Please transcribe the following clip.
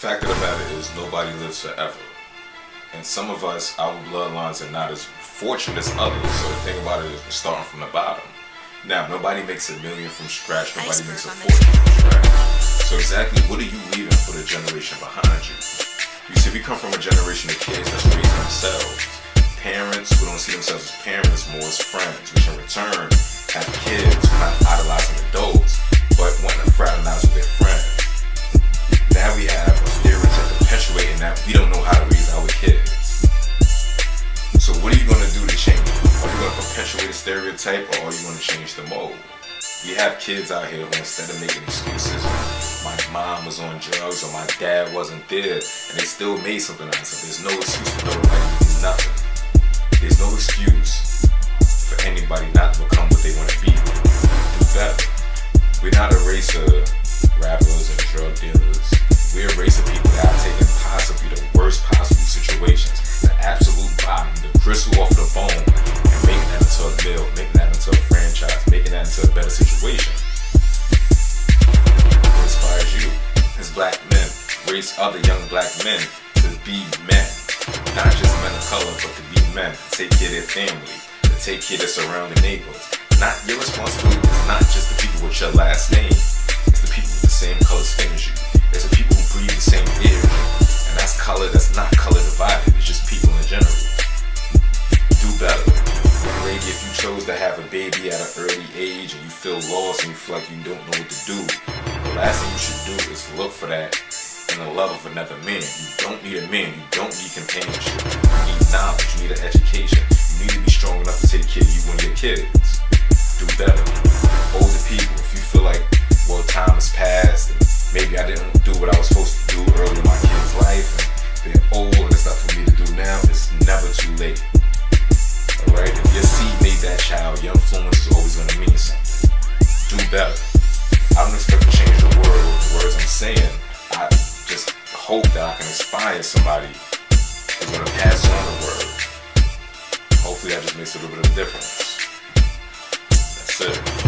fact of the matter is nobody lives forever. And some of us, our bloodlines are not as fortunate as others. So the thing about it is we're starting from the bottom. Now, nobody makes $1 million from scratch. Nobody makes a fortune from scratch. So exactly what are you leaving for the generation behind you? You see, we come from a generation of kids that's raising themselves. Parents who don't see themselves as parents, more as friends, which in return have kids who are not idolizing adults, but wanting to fraternize with their friends. Now we have a stereotype perpetuating that we don't know how to raise our kids. So what are you going to do to change it? Are you going to perpetuate a stereotype, or are you going to change the mold? We have kids out here who, instead of making excuses, my mom was on drugs or my dad wasn't there, and they still made something out of it. There's no excuse for nobody to do nothing. There's no excuse for anybody not to become what they want to be. Do better. We're not a race of rappers and drug dealers. We're a race of people that are taking possibly the worst possible situations, the absolute bottom, the gristle off the bone, and making that into a mill, making that into a franchise, making that into a better situation. What inspires you as black men? Raise other young black men to be men. Not just men of color, but to be men, to take care of their family, to take care of their surrounding neighbors. Not your responsibility is not just the people with your last name. It's the people with the same color skin as you. It's the people who breathe the same air. And that's color, that's not color divided. It's just people in general. Do better. Young lady, if you chose to have a baby at an early age and you feel lost and you feel like you don't know what to do, the last thing you should do is look for that in the love of another man. You don't need a man. You don't need companionship. You need knowledge. You need an education. You need to be strong enough to take care of you and your kids. Do better. Older people, if you feel like, well, time has passed and maybe I didn't do what I was supposed to do early in my kid's life and they're old and it's not for me to do now, it's never too late. Alright? If your seed made that child, your influence is always going to mean something. Do better. I don't expect to change the world with the words I'm saying. I just hope that I can inspire somebody who's going to pass on the word. Hopefully that just makes a little bit of a difference. That's it.